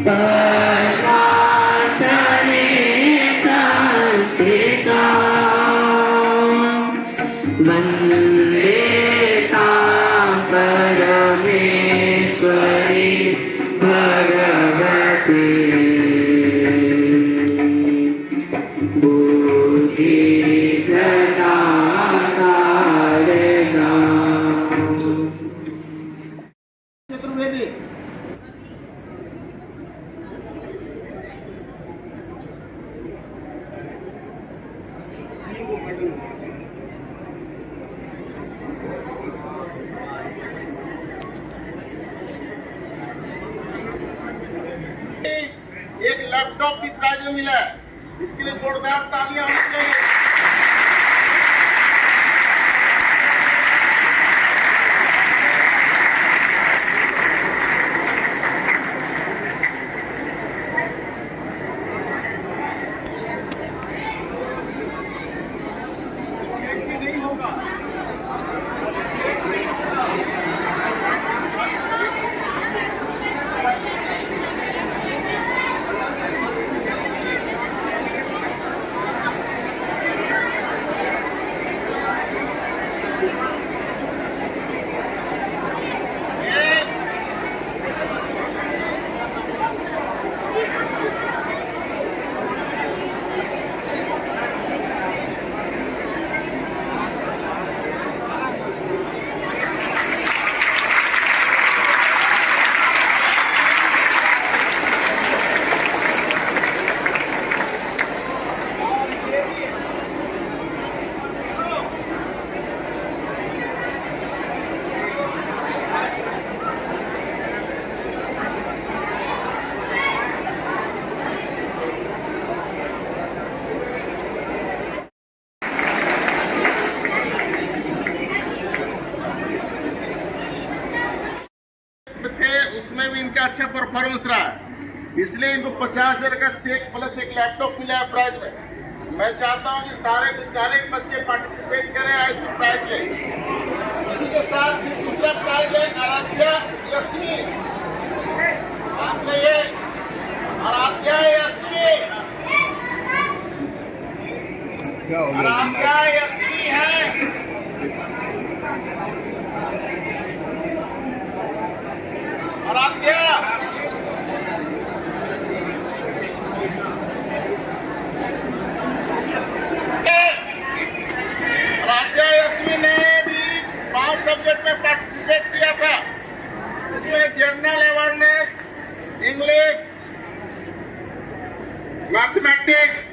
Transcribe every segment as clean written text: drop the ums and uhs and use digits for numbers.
पराशरे संस्थिता वन्दे तां परमेश्वरी भगवती चतुर्वेदी एक लैपटॉप भी प्राइज में मिला है, इसके लिए जोरदार तालियां होनी चाहिए। थे उसमें भी इनका अच्छा परफॉर्मेंस रहा है, इसलिए इनको 50,000 का चेक प्लस एक लैपटॉप मिला है प्राइज में। मैं चाहता हूं कि सारे विद्यालय के बच्चे पार्टिसिपेट करें और इसमें प्राइज लें। इसी के साथ फिर दूसरा प्राइज है आराध्या यशवी। साथ में ये आराध्या यशवी, आराध्या यशवी है। आराध्या आराध्या यशवी ने भी 5 सब्जेक्ट में पार्टिसिपेट किया था। इसमें जनरल अवेयरनेस, इंग्लिश, मैथमेटिक्स।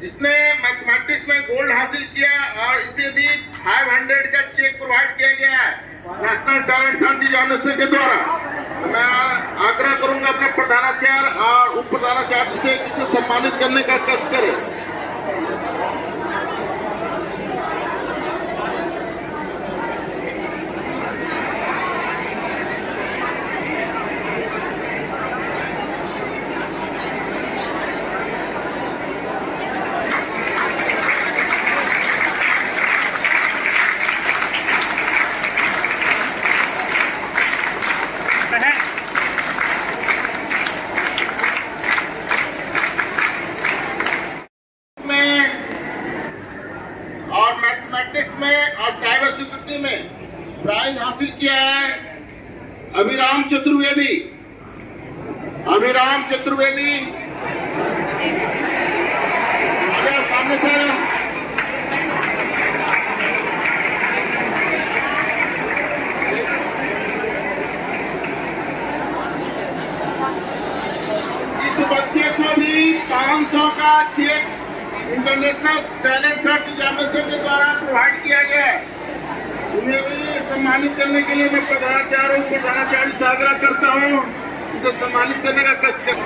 जिसने मैथमेटिक्स में गोल्ड हासिल किया और इसे भी 500 का चेक प्रोवाइड किया गया है नेशनल टैलेंट सर्च एग्जामिनेशन के द्वारा। मैं आग्रह करूंगा अपने प्रधानाचार्य और उप प्रधानाचार्य से इसे सम्मानित करने का कष्ट करें। मैथमेटिक्स में और साइबर सिक्योरिटी में प्राइज हासिल किया है अभिराम चतुर्वेदी। अभिराम चतुर्वेदी सामने से इस बच्चे को भी 500 का cheque international talent search examination के द्वारा प्रोवाइड किया गया है। उन्हें भी सम्मानित करने के लिए मैं प्रधानाचार्य से आग्रह करता हूँ, इसे सम्मानित करने का कष्ट करें।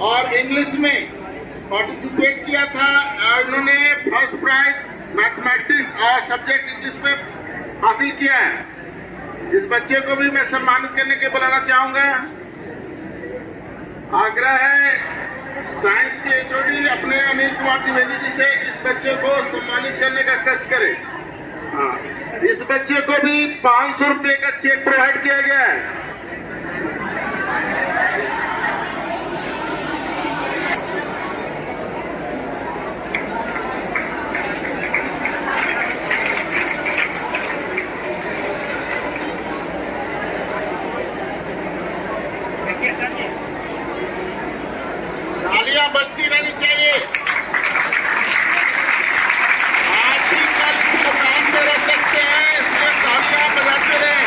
और इंग्लिश में पार्टिसिपेट किया था और उन्होंने फर्स्ट प्राइज मैथमेटिक्स और सब्जेक्ट इंग्लिश में हासिल किया है। इस बच्चे को भी मैं सम्मानित करने के बुलाना चाहूंगा। आग्रह है साइंस के एचओडी अपने अनिल कुमार द्विवेदी जी से इस बच्चे को सम्मानित करने का कष्ट करें। हाँ, इस बच्चे को भी 500 रुपए का चेक प्रोवाइड किया गया है। तालियां बजती रहनी चाहिए। आज भी कल दुकान में रह सकते हैं, इसलिए तालियां बजाते रहे।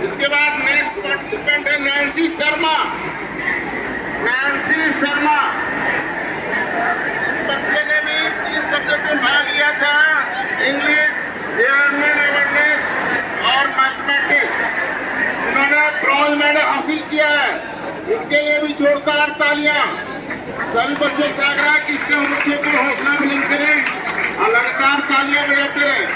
इसके बाद नेक्स्ट पार्टिसिपेंट है नैन्सी शर्मा। नैन्सी शर्मा, इस बच्चे ने भी 3 सब्जेक्ट में भाग लिया था, इंग्लिश, जनरल अवेयरनेस और मैथमेटिक्स। इन्होंने ब्रॉन्ज मेडल हासिल किया है। इनके लिए भी जोरदार तालियां। सभी बच्चों से आग्रह कि इसके बच्चों को हौसला बुलंद करें और लगातार तालियां बजाते रहें।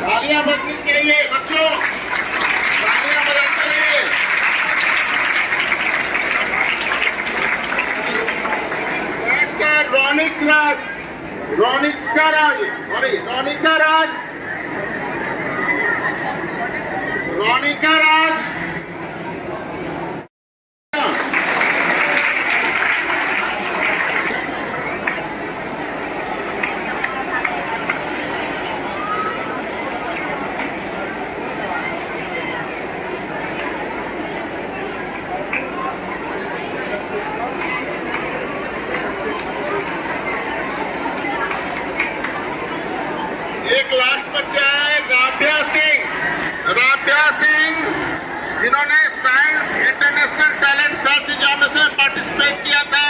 तालियां बजनी चाहिए बच्चों, तालियां बजाते रहिए। रोनिका राज एक लास्ट बच्चा है राध्या सिंह, जिन्होंने science international talent search examination में पार्टिसिपेट किया था,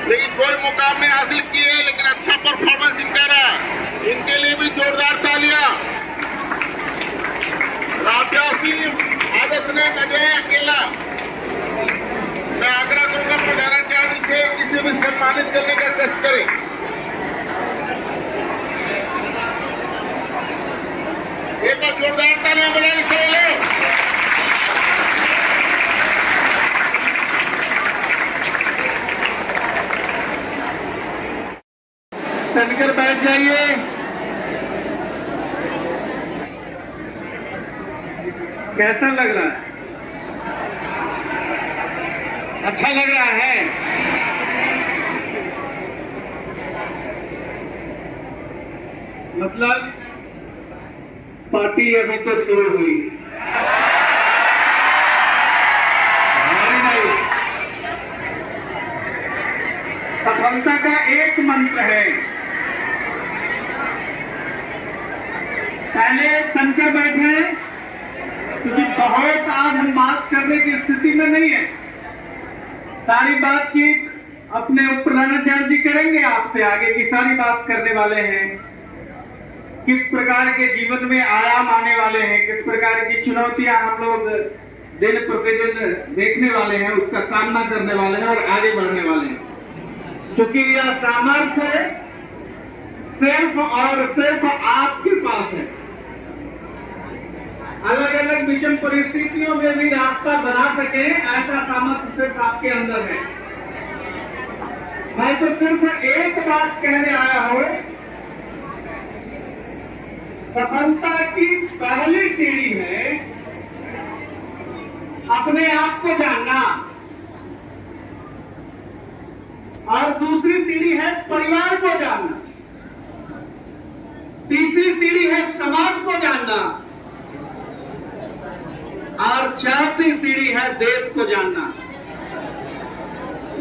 लेकिन कोई मुकाम नहीं हासिल किए, लेकिन अच्छा परफॉर्मेंस इनका रहा। इनके लिए भी जोरदार तालियां। राध्या सिंह आदर्श ने अजय अकेला। मैं आग्रह करूंगा प्रधानाचार्य से किसी भी सम्मानित करने का कष्ट करें। एक बार जोरदार तालियां बजाइए सभी लोग। चलकर बैठ जाइए। कैसा लग रहा है? अच्छा लग रहा है? मतलब पार्टी अभी तो शुरू हुई नहीं। सफलता का एक मंत्र है, पहले तनकर बैठे, क्योंकि बहुत आज हम बात करने की स्थिति में नहीं है। सारी बातचीत अपने प्रधानाचार्य जी करेंगे, आपसे आगे की सारी बात करने वाले हैं। किस प्रकार के जीवन में आयाम आने वाले हैं, किस प्रकार की चुनौतियां हम लोग दिन प्रतिदिन देखने वाले हैं, उसका सामना करने वाले हैं और आगे बढ़ने वाले हैं। क्योंकि यह सामर्थ्य सिर्फ और सिर्फ आपके पास है। अलग अलग विषम परिस्थितियों में भी रास्ता बना सके, ऐसा सामर्थ्य सिर्फ आपके अंदर है। मैं तो सिर्फ एक बात कहने आया हूं, सफलता की पहली सीढ़ी है अपने आप को जानना, और दूसरी सीढ़ी है परिवार को जानना, तीसरी सीढ़ी है समाज को जानना, और चौथी सीढ़ी है देश को जानना।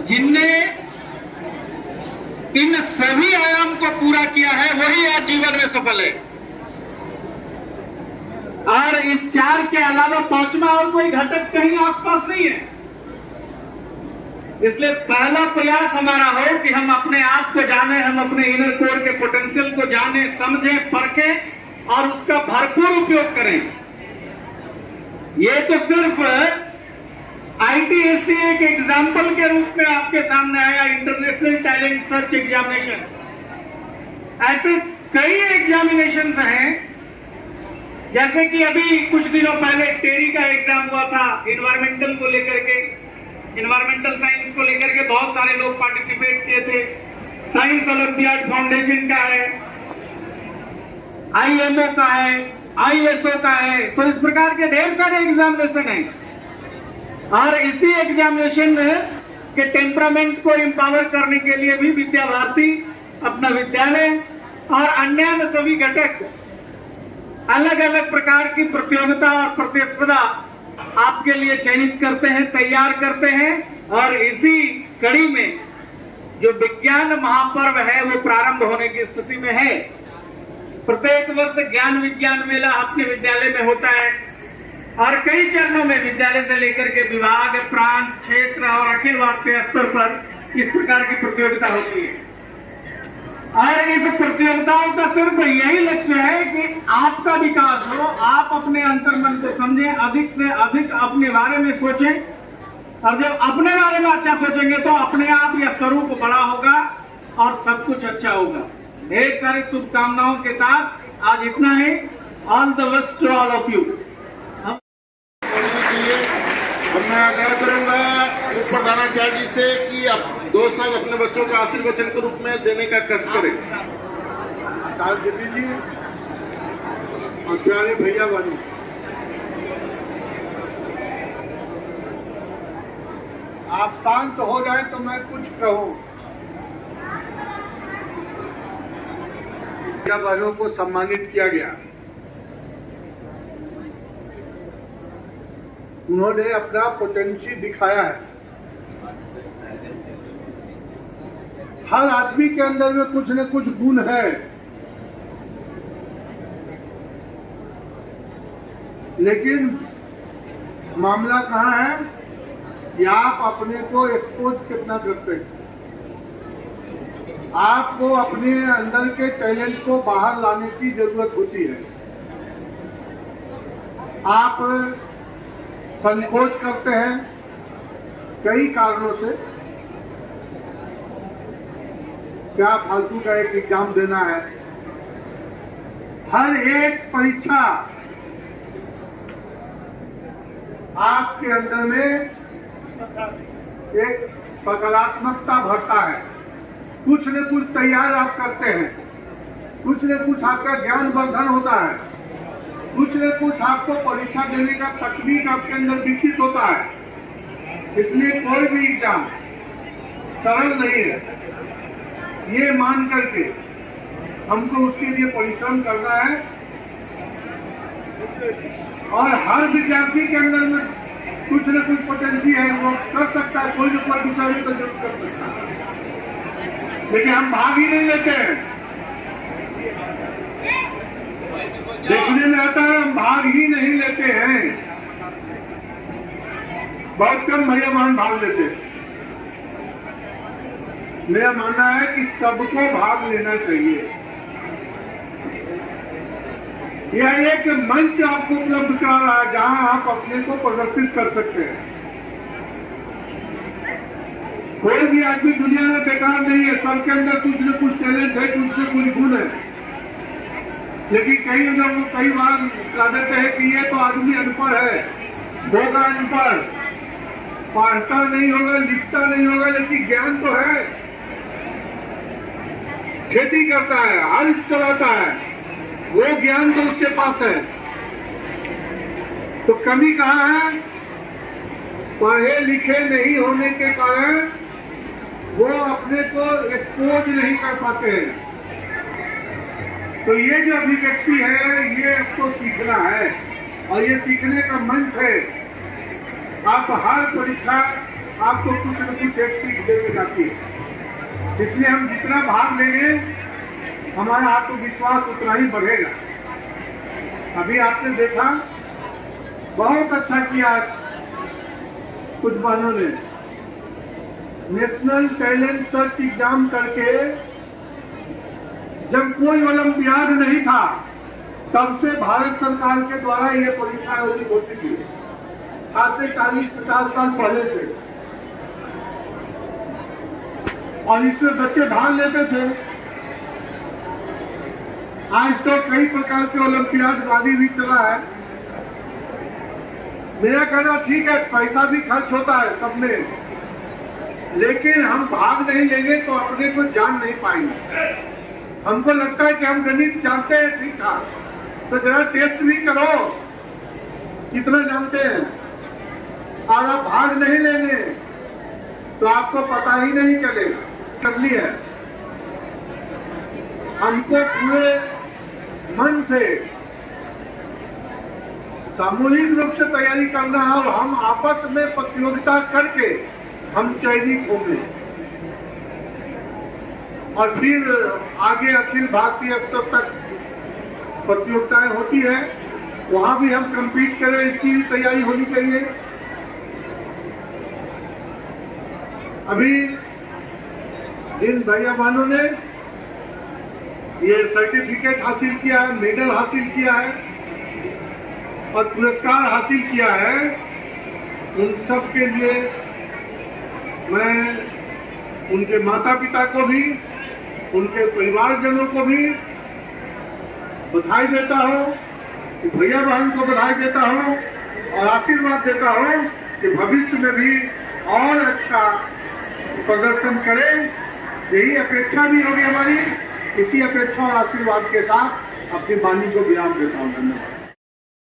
जिनने इन सभी आयाम को पूरा किया है, वही आज जीवन में सफल है। और इस 4 के अलावा 5वां और कोई घटक कहीं आसपास नहीं है। इसलिए पहला प्रयास हमारा हो कि हम अपने आप को जाने, हम अपने इनर कोर के पोटेंशियल को जाने, समझें, परखें और उसका भरपूर उपयोग करें। ये तो सिर्फ ITSC एक एग्जाम्पल के रूप में आपके सामने आया, इंटरनेशनल टैलेंट सर्च एग्जामिनेशन। ऐसे कई एग्जामिनेशन हैं, जैसे कि अभी कुछ दिनों पहले टेरी का एग्जाम हुआ था, इन्वायरमेंटल को लेकर के, इन्वायरमेंटल साइंस को लेकर के बहुत सारे लोग पार्टिसिपेट किए थे। साइंस ओलंपियाड फाउंडेशन का है, IMO का है, ISO का है, तो इस प्रकार के ढेर सारे एग्जामिनेशन हैं। और इसी एग्जामिनेशन के टेम्परामेंट को एम्पावर करने के लिए भी विद्या भारती अपना विद्यालय और अन्य सभी घटक अलग अलग प्रकार की प्रतियोगिता और प्रतिस्पर्धा आपके लिए चयनित करते हैं, तैयार करते हैं। और इसी कड़ी में जो विज्ञान महापर्व है वो प्रारंभ होने की स्थिति में है। प्रत्येक वर्ष ज्ञान विज्ञान मेला अपने विद्यालय में होता है और कई चरणों में विद्यालय से लेकर के विभाग, प्रांत, क्षेत्र और अखिल भारतीय स्तर पर इस प्रकार की प्रतियोगिता होती है। और इस प्रतियोगिताओं का सिर्फ यही लक्ष्य है कि आपका विकास हो, आप अपने अंतर्मन को समझें, अधिक से अधिक अपने बारे में सोचें। और जब अपने बारे में अच्छा सोचेंगे तो अपने आप यह स्वरूप बड़ा होगा और सब कुछ अच्छा होगा। ढेर सारी शुभकामनाओं के साथ आज इतना है। All the best to all of you. अब मैं आग्रह करूंगा उप प्रधानाचार्य जी से कि आप 2 साल अपने बच्चों को आशीर्वचन के रूप में देने का कष्ट करें। जी और प्यारे भैया बहनों, आप शांत हो जाए तो मैं कुछ कहूं। भैया बहनों को सम्मानित किया गया, उन्होंने अपना पोटेंशियल दिखाया है। हर आदमी के अंदर में कुछ न कुछ गुण है, लेकिन मामला कहाँ है कि आप अपने को एक्सपोज कितना करते हैं। आपको अपने अंदर के टैलेंट को बाहर लाने की जरूरत होती है। आप संकोच करते हैं कई कारणों से। क्या फालतू का एक एग्जाम देना है? हर एक परीक्षा आपके अंदर में एक सकारात्मकता भरता है। कुछ न कुछ तैयार आप करते हैं, कुछ न कुछ आपका ज्ञान वर्धन होता है, कुछ न कुछ आपको परीक्षा देने का तकनीक आपके अंदर विकसित होता है। इसलिए कोई भी एग्जाम सरल नहीं है, ये मान करके हमको उसके लिए परिश्रम करना है। और हर विद्यार्थी के अंदर में कुछ न कुछ पोटेंशियल है, वो कर सकता है, कोई न कोई विषय में तो जरूर कर सकता है, लेकिन हम भाग ही नहीं लेते हैं। देखने में आता है हम भाग ही नहीं लेते हैं। बहुत कम भैया बहन भाग लेते हैं। मेरा मानना है कि सबको भाग लेना चाहिए। यह एक मंच आपको उपलब्ध करा रहा है जहां आप अपने को प्रदर्शित कर सकते हैं। कोई भी आदमी दुनिया में बेकार नहीं है, सबके अंदर कुछ न कुछ टैलेंट है, कुछ न कुछ गुण है। लेकिन कई बार कह देते हैं कि ये तो आदमी अनपढ़ है, होगा अनपढ़, पढ़ता नहीं होगा, लिखता नहीं होगा, लेकिन ज्ञान तो है, खेती करता है, हल चलाता है, वो ज्ञान तो उसके पास है। तो कमी कहाँ है? पढ़े लिखे नहीं होने के कारण वो अपने को एक्सपोज नहीं कर पाते हैं। तो ये जो अभिव्यक्ति है ये आपको सीखना है और ये सीखने का मंच है। आप हर परीक्षा आपको कुछ न कुछ एक सीख देके जाती है। इसलिए हम जितना भाग लेंगे हमारा आत्मविश्वास उतना ही बढ़ेगा। अभी आपने देखा बहुत अच्छा किया कुछ बहनों ने नेशनल टैलेंट सर्च एग्जाम करके, जब कोई ओलंपियाड नहीं था तब से भारत सरकार के द्वारा ये परीक्षा आयोजित होती थी, आज से 40-50 साल पहले से, और इसमें बच्चे भाग लेते थे। आज तो कई प्रकार के ओलंपियाडबाजी भी चला है। मेरा कहना ठीक है, पैसा भी खर्च होता है सब में, लेकिन हम भाग नहीं लेंगे तो अपने को जान नहीं पाएंगे। हमको लगता है कि हम गणित जानते हैं, ठीक ठाक, तो जरा टेस्ट भी करो कितना जानते हैं। और आप भाग नहीं लेंगे तो आपको पता ही नहीं चलेगा। करनी है हमको पूरे मन से सामूहिक रूप से तैयारी करना है, और हम आपस में प्रतियोगिता करके हम चयनित होंगे और फिर आगे अखिल भारतीय स्तर तक प्रतियोगिताएं होती है, वहां भी हम compete करें, इसकी भी तैयारी होनी चाहिए। अभी जिन भैया बहनों ने ये सर्टिफिकेट हासिल किया है, मेडल हासिल किया है और पुरस्कार हासिल किया है, उन सब के लिए मैं उनके माता पिता को भी, उनके परिवारजनों को भी बधाई देता हूँ, भैया बहन को बधाई देता हूँ और आशीर्वाद देता हूँ कि भविष्य में भी और अच्छा प्रदर्शन करें। यही अपेक्षा भी होगी हमारी। इसी अपेक्षा और आशीर्वाद के साथ अपनी वाणी को विराम देता हूँ। धन्यवाद।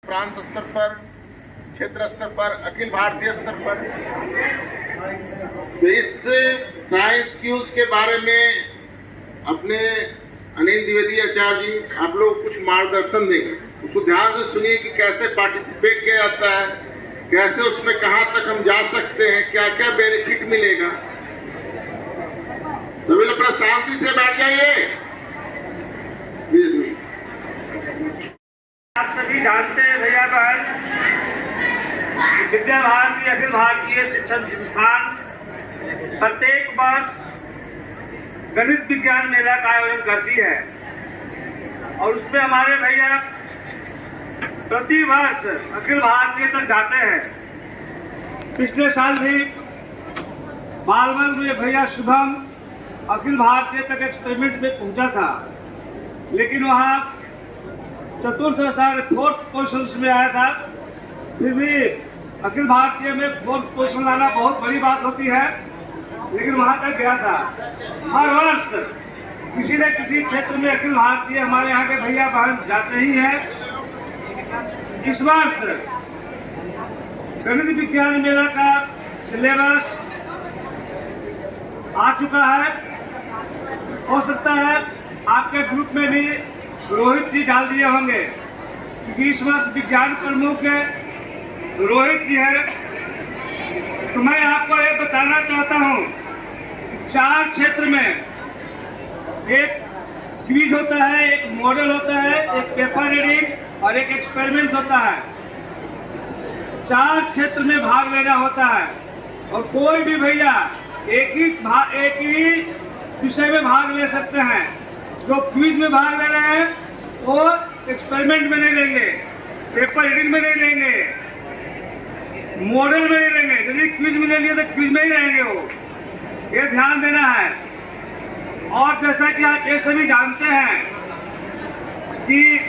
प्रांत स्तर पर, क्षेत्र स्तर पर, अखिल भारतीय स्तर पर, तो इस साइंस क्यूज के बारे में अपने अनिल द्विवेदी आचार्य जी आप लोग कुछ मार्गदर्शन देंगे। उसको ध्यान से सुनिए कि कैसे पार्टिसिपेट किया जाता है, कैसे उसमें कहाँ तक हम जा सकते हैं, क्या क्या बेनिफिट मिलेगा। सभी लोग शांति से बैठ जाइए। आप सभी जानते हैं भैया बहन, विद्या भारती अखिल भारतीय शिक्षण संस्थान प्रत्येक वर्ष गणित विज्ञान मेला का आयोजन करती है और उसमें हमारे भैया प्रति वर्ष अखिल भारतीय तक जाते हैं। पिछले साल भी बालवन में भैया शुभम अखिल भारतीय तक एक्सपेरिमेंट में पहुंचा था, लेकिन वहाँ चतुर्थ स्थान 4th पोजीशन में आया था। फिर भी अखिल भारतीय में 4th पोजीशन लाना बहुत बड़ी बात होती है, लेकिन वहाँ तक गया था। हर वर्ष किसी न किसी क्षेत्र में अखिल भारतीय हमारे यहाँ के भैया बहन जाते ही हैं। इस वर्ष गणित विज्ञान मेला का सिलेबस आ चुका है। हो सकता है आपके ग्रुप में भी रोहित जी डाल दिए होंगे, क्योंकि इस वर्ष विज्ञान प्रमुख रोहित जी है। तो मैं आपको ये बताना चाहता हूँ, 4 क्षेत्र में एक क्विज होता है, एक मॉडल होता है, एक पेपर रीडिंग और एक एक्सपेरिमेंट होता है। 4 क्षेत्र में भाग लेना होता है और कोई भी भैया एक ही विषय में भाग ले सकते हैं। जो क्विज में भाग ले रहे हैं वो एक्सपेरिमेंट में नहीं लेंगे, पेपर रीडिंग में नहीं लेंगे, मॉडल में नहीं लेंगे। यदि क्विज में ले लिए तो क्विज में ही रहेंगे वो, ये ध्यान देना है। और जैसा कि आप ये सभी जानते हैं कि